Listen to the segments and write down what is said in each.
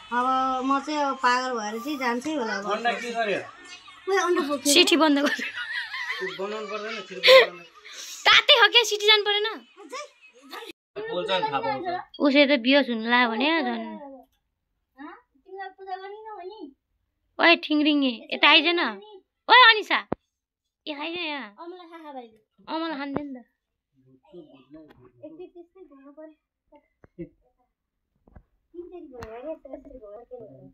अब म चाहिँ अब पागल भएर चाहिँ जान्छै होला अब अन्डा के गर्यो सिटी बन्द गर्नु बनाउनु पर्दैन फेरि तातै हो के सिटी जानु परेन पोल्छ नि थाहा पाउँछ उसै त बियोस हुनु लाग्यो भने झन् तिमीलाई पूजा गर्ने न भने ओए ठिङरिङ्गे यता आइज न ओए अनिसा ए आइज यहाँ अमला खाखा भाइ अमला खाँदैन नि त एकछिन त्यस्तै घुम्नु पर्यो तिनचोटि घुमेर के त्यसरी घुमेर के गर्नु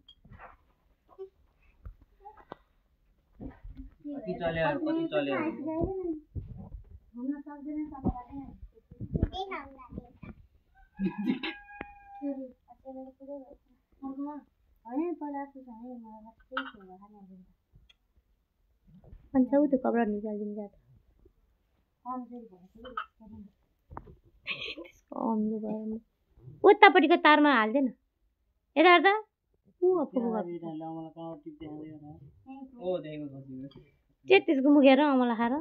कति चल्यो घुम्न सक्दैन तपाईलाई के खाउँला होइन पहिला अनि ऊ त्यो कपडा निकालिदिनु जात अम्लो भएर उतापट्टिको तारमा हाल्दैन यता हेर्दा त्यसको मुखेर अमला खाएर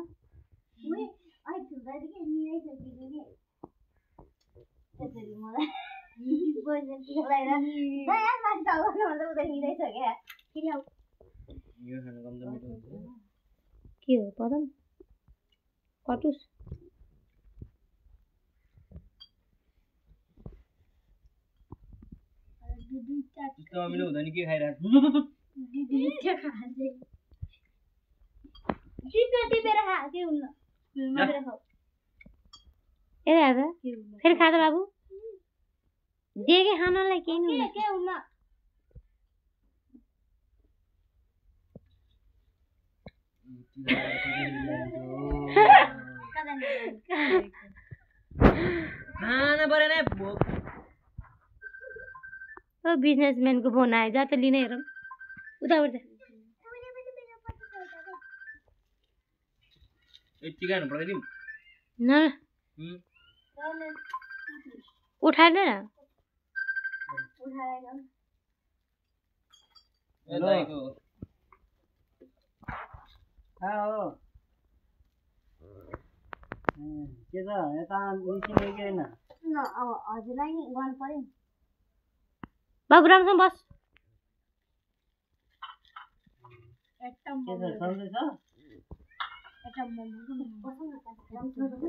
के हो पदम कटुस अमिलो हुँदैन के खाइरहेको फेरि खा त बाबु दिए खानालाई केही हुन्न खाना परेन बिजनेसम्यानको फोन आयो जा त लिन हेरौँ उता उता यति खानु पर्दैन न उठाएर के छ यता निस्किने कि होइन अब हजुरलाई नि गर्नु पर्यो नि बाबु राम्रोसँग बस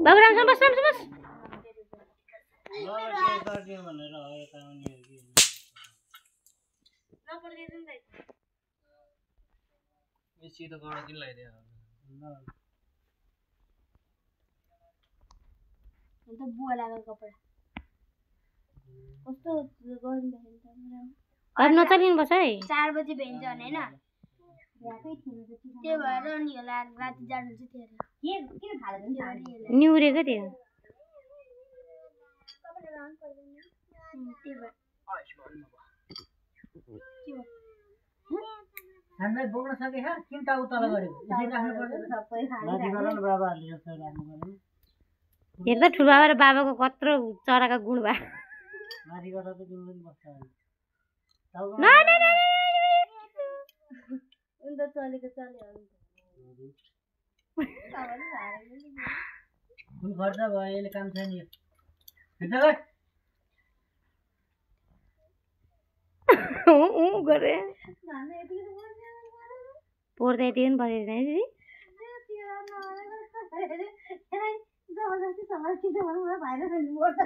बाबु राम्रोसँग बस राम्रोसँग सिधो गएर किन लगाइदियो अन्त बुवा लगाएको कपडा कस्तो गर्दाखेरि अब नचलिनु पर्छ है 4 बजे भेन्छ भने हैन त्यो भएर नि होला राति जानु चाहिँ थियो के किन खाले निउरेको थियो हामीलाई बोक्न सके किन टाउ तल गर्यो यसरी राख्नु पर्दैन सबै माथि गर न बाबाहरुले जस्तो राख्नु पर्दैन हेर्दा ठुलो बाबा र बाबाको कत्रो चराका गुण भए माथि गर्दा त तिम्रो पनि बस्छ न न न उन्त चलेको चल्यो कुन खर्च भयो यसले काम छैन यो फिर्ता गर गरे पोर्दै दियो नि बसेर दिदी जबरजस्ती समाजसित भन्नु भाइरस पर्छ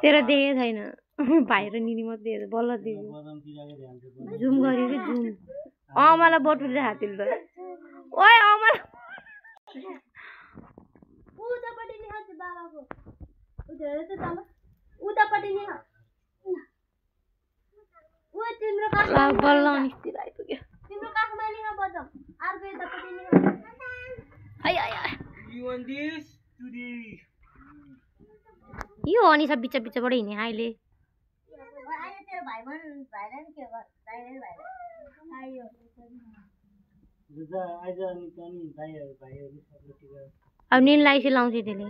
तेरो देखेको छैन भाइ र निनी मात्रै बल्ल देख्यो जुम गर्यो कि जुम अमला बटुले हातिल त ओए अमला उतापट्टि नि हात बाबाको उधर त तल उतापट्टि नि ओ तिम्रो काखमा बल्ल निस्तिर आइपुग्यो तिम्रो काखमा नि बजम अर्को यतापट्टि नि आइ आइ आइ You want this to the यो अनि सब बिच बिचबाट हिँड्ने अहिले अहिले तेरो भाइलाई नि के गर भाइले आयो जुजा आज अनि पनि भाइहरु सबले टिका अब निनलाई चाहिँ लाउँछ त्यसले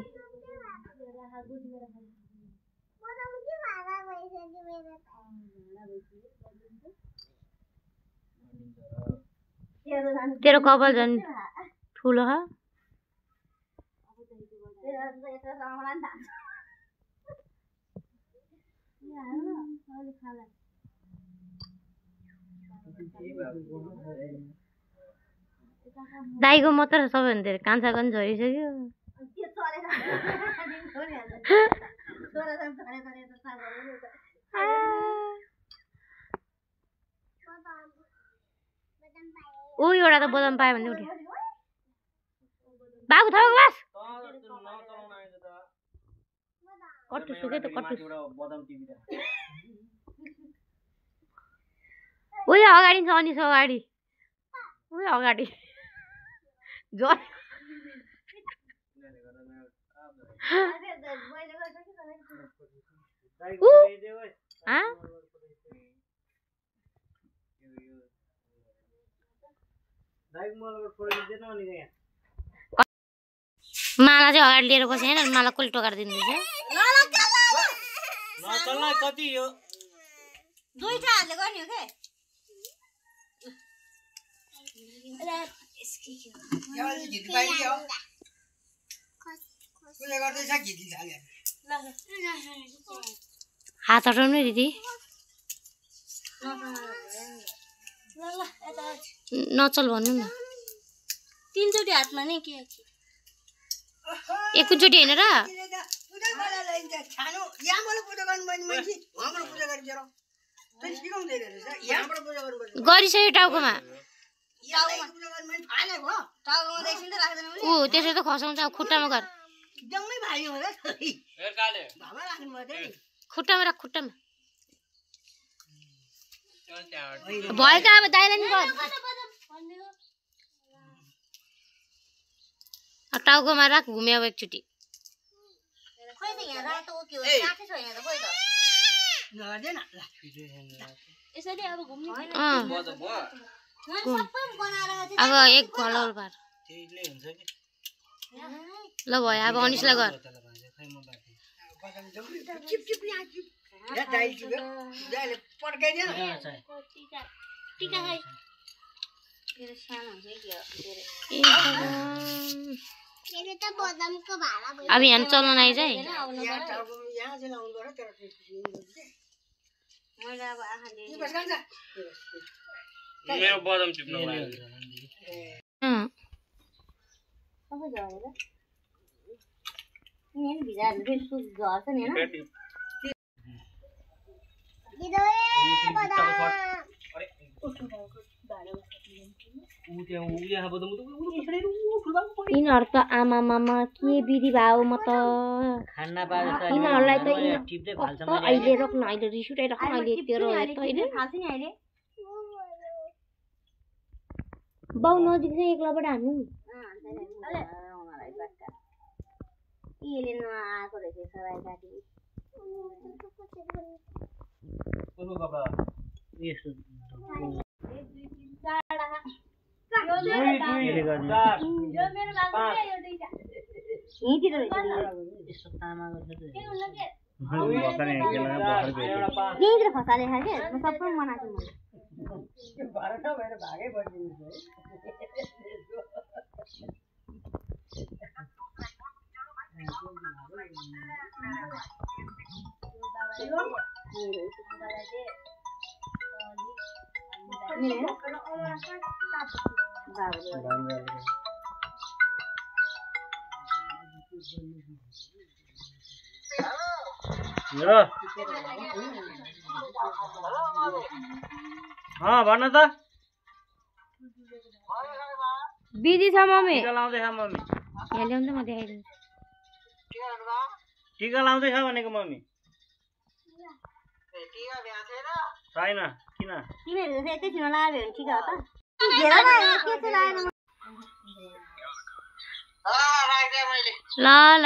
तेरो कपाल झन् ठुलो ह दाइको मात्र सबैभन्दा धेरै कान्छा पनि झरिसक्यो ऊ एउटा त बदाम पायो भने उठ्यो बाबु थाहा बस कट्टु सुके त कट्टु उयो अगाडि छ अनि अगाडि उयो अगाडि जोर माला चाहिँ अगाडि लिएर बसेँ होइन माला कसले टोकाएर दिँदैछ कति हो दुईटा हातले गर्ने हो के हात हटाउनु दिदी नचल भन्नु न तीनचोटि हातमा नै के एकैचोटि होइन र गरिसक्यो टाउकोमा ऊ त्यसो त खसाउँछ खुट्टामा गर खुट्टामा राख खुट्टामा भयो त अब दाइलाई नि गर टाउकोमा राख घुम्यो अब एकचोटि अब एक घलौल पार ल भयो अब अनिसलाई गर अब यहाँ चल्न आइज है मेरो बदम टिप्नु यिनीहरू त आमा मामा के विधि भाउ म त यिनीहरूलाई त अहिले रोक्न अहिले रिस उठाइराख्नु अहिले तेरो अहिले बाउ नजिक चाहिँ एक्लाबाट हान्नु नि फसाले खाके सबै मनाएको भन त बिजी छ मम्मी टिका लाउँदैछ मम्मी यहाँ ल्याउनु त म देखाइदिन्छु टिका लाउँदैछ भनेको मम्मी छैन किन तिमीहरू एकैछिनमा लाग्यो भने ठिक हो त ल ल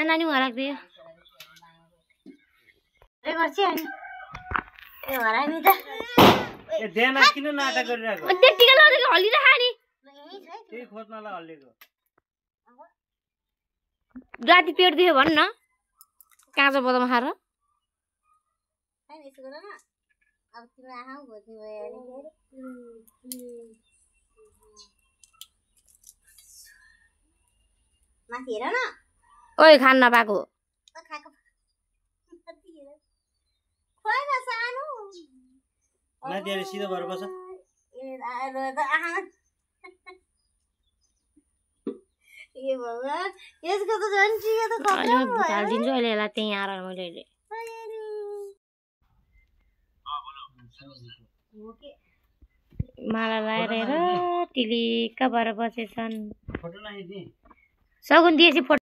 नानी उहाँ राख्दियो ध्यान किन नाटक गरिरहेको टिका लाउँदै हल्लिरहेको नि त्यही खोज्नलाई हल्लेको राति पेट दियो भन् न काँचो बदाम खाएर ओइ खान नपाएको माथि आएर सिधो भएर बस ए भगवान यसको त झन् चिया त अहिले म भुत हालिदिन्छु अहिले यसलाई त्यहीँ आएर मैले अहिले माला लाएर हेर टिलिक्क भएर बसेछन् फोटो नखिच्ने सगुन दिएपछि फोटो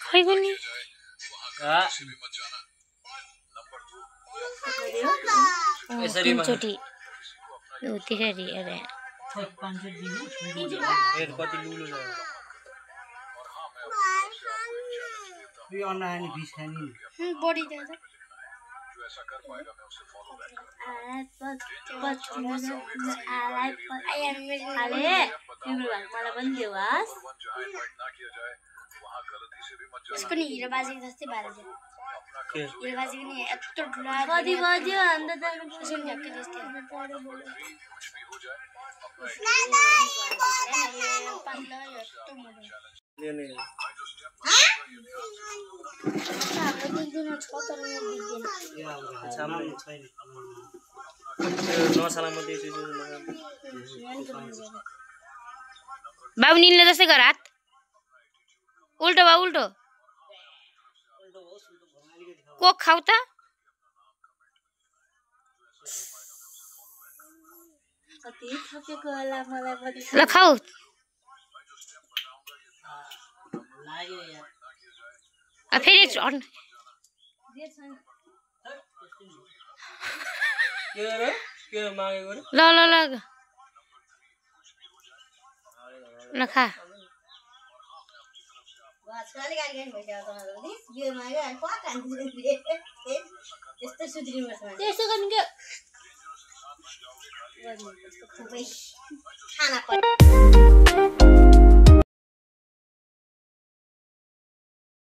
खै कुन्नी तीनचोटि त्यसरी अरे कति लुलो यो अन्डा खाने भिस खाने बडी जान्छ मलाई पनि देऊ हस् यसको नि हिरो बाजेको जस्तै भएर हिरो बाजेको नि यत्रो ठुलो कति बज्यो अन्त झ्याक्कै जस्तै बाबु निल्ने जस्तै गर हात उल्टो बा उल्टो कोक खाऊ त ल खाऊ फेरि एकचोटि ल ल ल ल खा त्यस्तो गर्नु के खाना